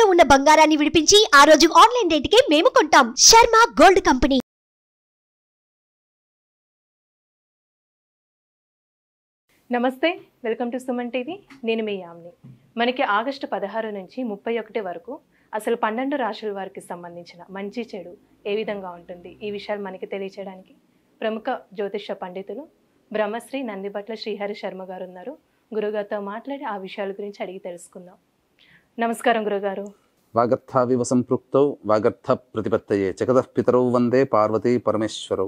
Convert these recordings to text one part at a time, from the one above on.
తాకట్టులో ఉన్న బంగారాన్ని విడిపించి ఆ రోజు ఆన్లైన్ రేటుకే మేము కొంటాం. Sharma gold company. నమస్తే, వెల్కమ్ టు సుమన్ టీవీ. నేను మీ యామ్ని. మనకి ఆగస్టు 16 నుంచి 31 వరకు అసలు 12 రాశుల వారికి సంబంధించిన మంచి చెడు ఏ విధంగా ఉంటుంది, ఈ విషయాలు మనకి తెలియచేయడానికి ప్రముఖ జ్యోతిష పండితులు బ్రహ్మశ్రీ నందిబట్ల శ్రీహరి శర్మ గారు ఉన్నారు. గురుగారితో మాట్లాడి ఆ విషయాల గురించి అడిగి తెలుసుకుందాం. నమస్కారం గురుగారు. వాగర్థావివ సంపృక్తౌ వాగర్థ ప్రతిపత్తయే జగతః పితరౌ వందే పార్వతీ పరమేశ్వరౌ.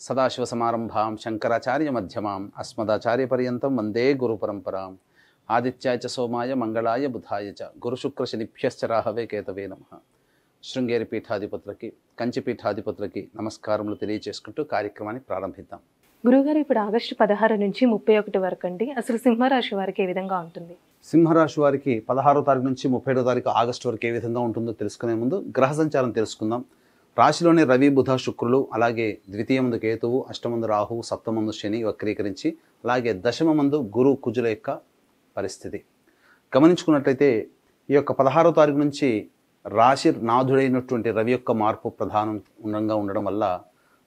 సదాశివ సమారంభాం శంకరాచార్య మధ్యమాం అస్మదాచార్య పర్యంతం వందే గురు పరంపరాం. ఆదిత్యాయ చ సోమాయ మంగళాయ బుధాయ చ గురుశుక్ర శనిభ్యశ్చ రాహవే కేతవే నమః. శృంగేరి పీఠాధిపతులకి, కంచి పీఠాధిపతులకి నమస్కారములు తెలియజేసుకుంటూ కార్యక్రమాన్ని ప్రారంభిద్దాం. గురుగారు, ఇప్పుడు ఆగస్టు 16 నుంచి 31 వరకు అండి, అసలు సింహరాశి వారికి ఏ విధంగా ఉంటుంది? సింహరాశి వారికి 16వ తారీఖు నుంచి 31వ తారీఖు ఆగస్టు వరకు ఏ విధంగా ఉంటుందో తెలుసుకునే ముందు గ్రహ సంచారం తెలుసుకుందాం. రాశిలోని రవి, బుధ, శుక్రులు, అలాగే ద్వితీయమందు కేతువు, అష్టమందు రాహువు, సప్తమందు శని వక్రీకరించి, అలాగే దశమమందు గురు, కుజుల యొక్క పరిస్థితి గమనించుకున్నట్లయితే ఈ యొక్క 16వ తారీఖు నుంచి రాశి నాథుడైనటువంటి రవి యొక్క మార్పు ప్రధానంగా ఉండడం వల్ల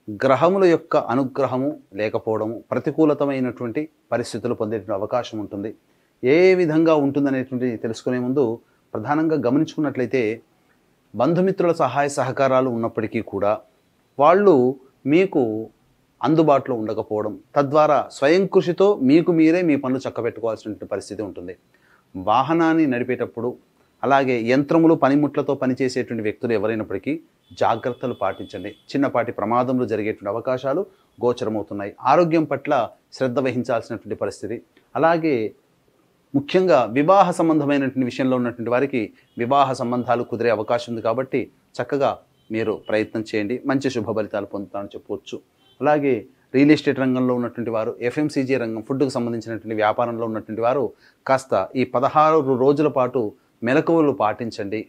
గ్రహముల యొక్క అనుగ్రహము లేకపోవడము, ప్రతికూలతమైనటువంటి పరిస్థితులు పొందేటువంటి అవకాశం ఉంటుంది. ఏ విధంగా ఉంటుందనేటువంటి తెలుసుకునే ముందు ప్రధానంగా గమనించుకున్నట్లయితే బంధుమిత్రుల సహాయ సహకారాలు ఉన్నప్పటికీ కూడా వాళ్ళు మీకు అందుబాటులో ఉండకపోవడం, తద్వారా స్వయం కృషితో మీకు మీరే మీ పనులు చక్కబెట్టుకోవాల్సినటువంటి పరిస్థితి ఉంటుంది. వాహనాన్ని నడిపేటప్పుడు, అలాగే యంత్రములు, పనిముట్లతో పనిచేసేటువంటి వ్యక్తులు ఎవరైనప్పటికీ జాగ్రత్తలు పాటించండి. చిన్నపాటి ప్రమాదములు జరిగేటువంటి అవకాశాలు గోచరమవుతున్నాయి. ఆరోగ్యం పట్ల శ్రద్ధ వహించాల్సినటువంటి పరిస్థితి. అలాగే ముఖ్యంగా వివాహ సంబంధమైనటువంటి విషయంలో ఉన్నటువంటి వారికి వివాహ సంబంధాలు కుదిరే అవకాశం ఉంది కాబట్టి చక్కగా మీరు ప్రయత్నం చేయండి, మంచి శుభ ఫలితాలు పొందుతారని చెప్పవచ్చు. అలాగే రియల్ ఎస్టేట్ రంగంలో ఉన్నటువంటి వారు, ఎఫ్ఎంసీజీ రంగం, ఫుడ్కు సంబంధించినటువంటి వ్యాపారంలో ఉన్నటువంటి వారు కాస్త ఈ 16 రోజుల పాటు మెలకువలు పాటించండి.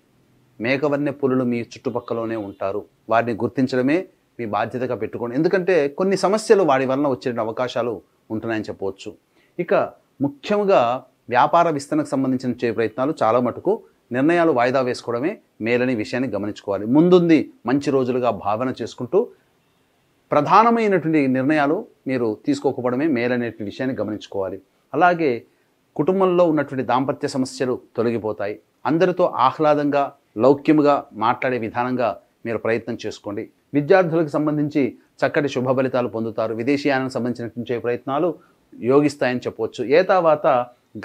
మేకవన్య పులులు మీ చుట్టుపక్కలనే ఉంటారు, వారిని గుర్తించడమే మీ బాధ్యతగా పెట్టుకోండి. ఎందుకంటే కొన్ని సమస్యలు వాడి వలన వచ్చే అవకాశాలు ఉంటున్నాయని చెప్పవచ్చు. ఇక ముఖ్యంగా వ్యాపార విస్తరణకు సంబంధించిన ప్రయత్నాలు చాలా మటుకు నిర్ణయాలు వాయిదా వేసుకోవడమే మేలని విషయాన్ని గమనించుకోవాలి. ముందుంది మంచి రోజులుగా భావన చేసుకుంటూ ప్రధానమైనటువంటి నిర్ణయాలు మీరు తీసుకోకపోవడమే మేలనేటువంటి విషయాన్ని గమనించుకోవాలి. అలాగే కుటుంబంలో ఉన్నటువంటి దాంపత్య సమస్యలు తొలగిపోతాయి. అందరితో ఆహ్లాదంగా, లౌక్యముగా మాట్లాడే విధానంగా మీరు ప్రయత్నం చేసుకోండి. విద్యార్థులకు సంబంధించి చక్కటి శుభ ఫలితాలు పొందుతారు. విదేశీయానికి సంబంధించినటువంటి ప్రయత్నాలు యోగిస్తాయని చెప్పవచ్చు. ఏతావాత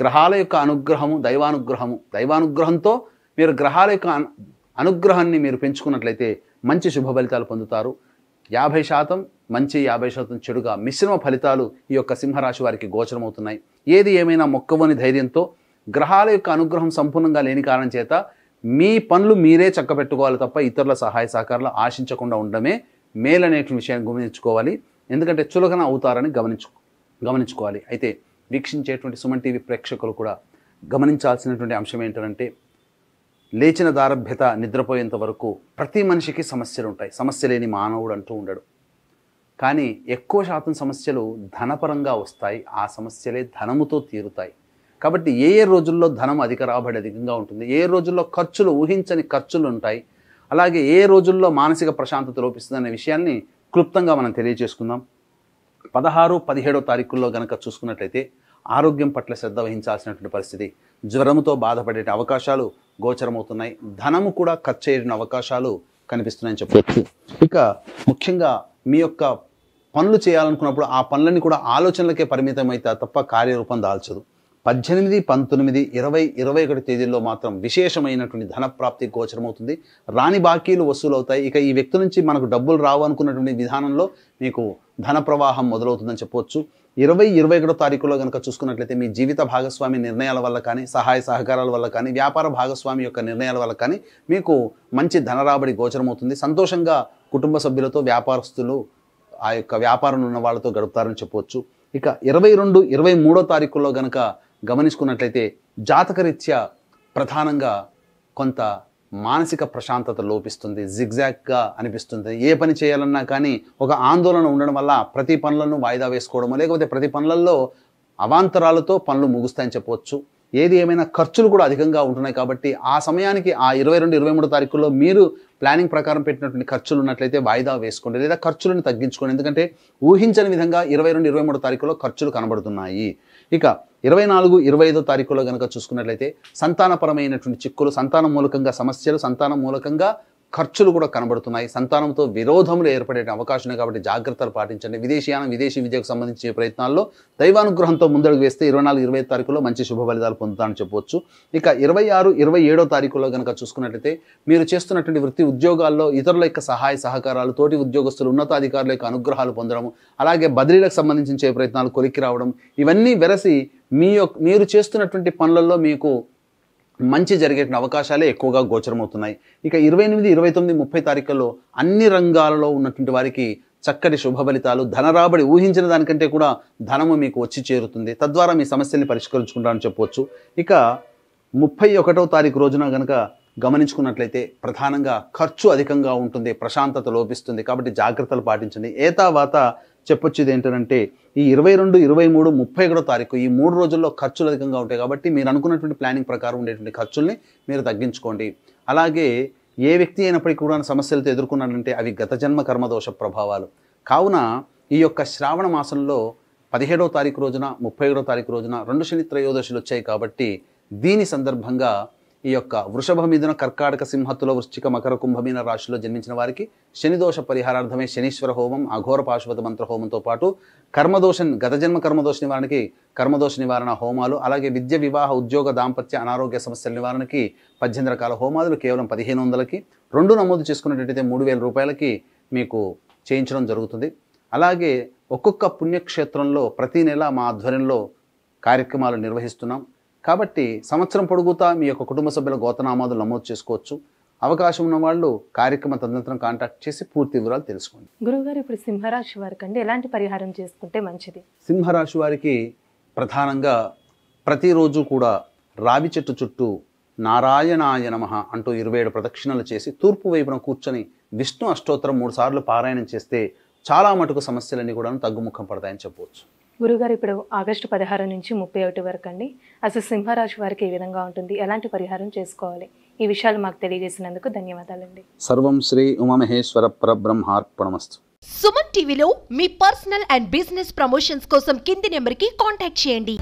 గ్రహాల యొక్క అనుగ్రహము, దైవానుగ్రహంతో మీరు గ్రహాల యొక్క అనుగ్రహాన్ని మీరు పెంచుకున్నట్లయితే మంచి శుభ ఫలితాలు పొందుతారు. 50% మంచి, 50% చెడుగా మిశ్రమ ఫలితాలు ఈ యొక్క సింహరాశి వారికి గోచరమవుతున్నాయి. ఏది ఏమైనా మొక్కవని ధైర్యంతో, గ్రహాల యొక్క అనుగ్రహం సంపూర్ణంగా లేని కారణం చేత మీ పనులు మీరే చక్కబెట్టుకోవాలి తప్ప ఇతరుల సహాయ సహకారాలు ఆశించకుండా ఉండడమే మేలనేటువంటి విషయాన్ని గమనించుకోవాలి. ఎందుకంటే చులకన అవుతారని గమనించుకోవాలి. అయితే వీక్షించేటువంటి సుమన్ టీవీ ప్రేక్షకులు కూడా గమనించాల్సినటువంటి అంశం ఏంటంటే, లేచిన దారభ్యత నిద్రపోయేంత వరకు ప్రతి మనిషికి సమస్యలు ఉంటాయి. సమస్య లేని మానవుడు అంటూ ఉండడు. కానీ ఎక్కువ శాతం సమస్యలు ధనపరంగా వస్తాయి. ఆ సమస్యలే ధనముతో తీరుతాయి. కాబట్టి ఏ రోజుల్లో ధనం అధిక రాబడి అధికంగా ఉంటుంది, ఏ రోజుల్లో ఖర్చులు, ఊహించని ఖర్చులు ఉంటాయి, అలాగే ఏ రోజుల్లో మానసిక ప్రశాంతత లోపిస్తుంది అనే విషయాన్ని క్లుప్తంగా మనం తెలియజేసుకుందాం. 16, 17వ తారీఖుల్లో కనుక చూసుకున్నట్లయితే ఆరోగ్యం పట్ల శ్రద్ధ వహించాల్సినటువంటి పరిస్థితి. జ్వరముతో బాధపడే అవకాశాలు గోచరమవుతున్నాయి. ధనము కూడా ఖర్చు అయ్యే అవకాశాలు కనిపిస్తున్నాయని చెప్పవచ్చు. ఇక ముఖ్యంగా మీ యొక్క పనులు చేయాలనుకున్నప్పుడు ఆ పనులన్నీ కూడా ఆలోచనలకే పరిమితం అయితే తప్ప కార్యరూపం దాల్చదు. 18, 19, 20, 21 తేదీల్లో మాత్రం విశేషమైనటువంటి ధనప్రాప్తి గోచరమవుతుంది. రాని బాకీలు వసూలవుతాయి. ఇక ఈ వ్యక్తి నుంచి మనకు డబ్బులు రావు అనుకున్నటువంటి విధానంలో మీకు ధన ప్రవాహం మొదలవుతుందని చెప్పవచ్చు. 20, 21 తారీఖులో కనుక చూసుకున్నట్లయితే మీ జీవిత భాగస్వామి నిర్ణయాల వల్ల కానీ, సహాయ సహకారాల వల్ల కానీ, వ్యాపార భాగస్వామి యొక్క నిర్ణయాల వల్ల కానీ మీకు మంచి ధనరాబడి గోచరమవుతుంది. సంతోషంగా కుటుంబ సభ్యులతో, వ్యాపారస్తులు ఆ యొక్క వ్యాపారంలో ఉన్న వాళ్ళతో గడుపుతారని చెప్పవచ్చు. ఇక 22, 23 తారీఖుల్లో కనుక గమనించుకున్నట్లయితే జాతకరీత్యా ప్రధానంగా కొంత మానసిక ప్రశాంతత లోపిస్తుంది, జిగ్జాగ్గా అనిపిస్తుంది. ఏ పని చేయాలన్నా కానీ ఒక ఆందోళన ఉండడం వల్ల ప్రతి పనులను వాయిదా వేసుకోవడము, లేకపోతే ప్రతి పనులలో అవాంతరాలతో పనులు ముగుస్తాయని చెప్పవచ్చు. ఏది ఏమైనా ఖర్చులు కూడా అధికంగా ఉంటున్నాయి. కాబట్టి ఆ సమయానికి ఆ 22, 23 తారీఖుల్లో మీరు ప్లానింగ్ ప్రకారం పెట్టినటువంటి ఖర్చులు ఉన్నట్లయితే వాయిదా వేసుకోండి, లేదా ఖర్చులను తగ్గించుకోండి. ఎందుకంటే ఊహించని విధంగా 22, 23 తారీఖుల్లో ఖర్చులు కనబడుతున్నాయి. ఇక 24, 25 తారీఖుల్లో కనుక చూసుకున్నట్లయితే సంతానపరమైనటువంటి చిక్కులు, సంతానం మూలకంగా సమస్యలు, సంతానం మూలకంగా ఖర్చులు కూడా కనబడుతున్నాయి. సంతానంతో విరోధములు ఏర్పడే అవకాశం ఉంది. కాబట్టి జాగ్రత్తలు పాటించండి. విదేశీయానం, విదేశీ విద్యకు సంబంధించిన ప్రయత్నాల్లో దైవానుగ్రహంతో ముందడుగు వేస్తే 24, 25 తారీఖులో మంచి శుభ ఫలితాలు పొందుతానని చెప్పవచ్చు. ఇక 26, 27 తారీఖుల్లో కనుక చూసుకున్నట్లయితే మీరు చేస్తున్నటువంటి వృత్తి ఉద్యోగాల్లో ఇతరుల యొక్క సహాయ సహకారాలు, తోటి ఉద్యోగస్తులు, ఉన్నతాధికారుల యొక్క అనుగ్రహాలు పొందడం, అలాగే బదిలీలకు సంబంధించిన ప్రయత్నాలు కొలిక్కి రావడం, ఇవన్నీ వెరసి మీరు చేస్తున్నటువంటి పనులలో మీకు మంచి జరిగే అవకాశాలే ఎక్కువగా గోచరమవుతున్నాయి. ఇక 28, 29, 30 తారీఖుల్లో అన్ని రంగాలలో ఉన్నటువంటి వారికి చక్కటి శుభ ఫలితాలు, ధనరాబడి ఊహించిన దానికంటే కూడా ధనము మీకు వచ్చి చేరుతుంది. తద్వారా మీ సమస్యల్ని పరిష్కరించుకుంటారని చెప్పవచ్చు. ఇక 31వ తారీఖు రోజున కనుక గమనించుకున్నట్లయితే ప్రధానంగా ఖర్చు అధికంగా ఉంటుంది, ప్రశాంతత లోపిస్తుంది. కాబట్టి జాగ్రత్తలు పాటించండి. ఏతావాత చెప్పొచ్చేది ఏంటంటే ఈ 22, 23, 31 తారీఖు ఈ 3 రోజుల్లో ఖర్చులు అధికంగా ఉంటాయి. కాబట్టి మీరు అనుకున్నటువంటి ప్లానింగ్ ప్రకారం ఉండేటువంటి ఖర్చుల్ని మీరు తగ్గించుకోండి. అలాగే ఏ వ్యక్తి అయినప్పటికీ కూడా సమస్యలతో ఎదుర్కొన్నారంటే అవి గత జన్మ కర్మదోష ప్రభావాలు. కావున ఈ యొక్క శ్రావణ మాసంలో 17వ తారీఖు రోజున, 31వ తారీఖు రోజున 2 శని త్రయోదశులు వచ్చాయి. కాబట్టి దీని సందర్భంగా ఈ యొక్క వృషభ మిథున, కర్కాటక, సింహత్తుల, వృశ్చిక, మకర, కుంభమీన రాశిలో జన్మించిన వారికి శనిదోష పరిహారార్థమే శనీశ్వర హోమం, అఘోర పాశుపత మంత్ర హోమంతో పాటు గత జన్మ కర్మదోష నివారణకి కర్మదోష నివారణ హోమాలు, అలాగే విద్య, వివాహ, ఉద్యోగ, దాంపత్య, అనారోగ్య సమస్యల నివారణకి 18 రకాల హోమాలు కేవలం 1500కి, 2 నమోదు చేసుకున్నట్టయితే 3000 రూపాయలకి మీకు చేయించడం జరుగుతుంది. అలాగే ఒక్కొక్క పుణ్యక్షేత్రంలో ప్రతి నెల మా ఆధ్వర్యంలో కార్యక్రమాలు నిర్వహిస్తున్నాం. కాబట్టి సంవత్సరం పొడుగుతా మీ యొక్క కుటుంబ సభ్యుల గోతనామాదులు నమోదు చేసుకోవచ్చు. అవకాశం ఉన్న వాళ్ళు కార్యక్రమ తదనంతరం కాంటాక్ట్ చేసి పూర్తి వివరాలు తెలుసుకోండి. గురువుగారు, ఇప్పుడు సింహరాశి వారికి అండి ఎలాంటి పరిహారం చేసుకుంటే మంచిది? సింహరాశి వారికి ప్రధానంగా ప్రతిరోజు కూడా రావి చెట్టు చుట్టూ నారాయణాయ నమః అంటూ 27 ప్రదక్షిణలు చేసి తూర్పు వైపున కూర్చొని విష్ణు అష్టోత్తరం 3 సార్లు పారాయణం చేస్తే చాలా మటుకు సమస్యలన్నీ కూడా తగ్గుముఖం పడతాయని చెప్పవచ్చు. గురుగారు, ఇప్పుడు ఆగస్టు 16 నుంచి 31 వరకు అండి అసలు సింహరాశి వారికి ఏ విధంగా ఉంటుంది, ఎలాంటి పరిహారం చేసుకోవాలి, ఈ విషయాలు మాకు తెలియజేసినందుకు ధన్యవాదాలండి. సర్వం శ్రీ ఉమామహేశ్వర పరబ్రహ్మార్పణమస్తు. సుమన్ టీవీలో మీ పర్సనల్ అండ్ బిజినెస్ ప్రమోషన్స్ కోసం కింది నెంబర్కి కాంటాక్ట్ చేయండి.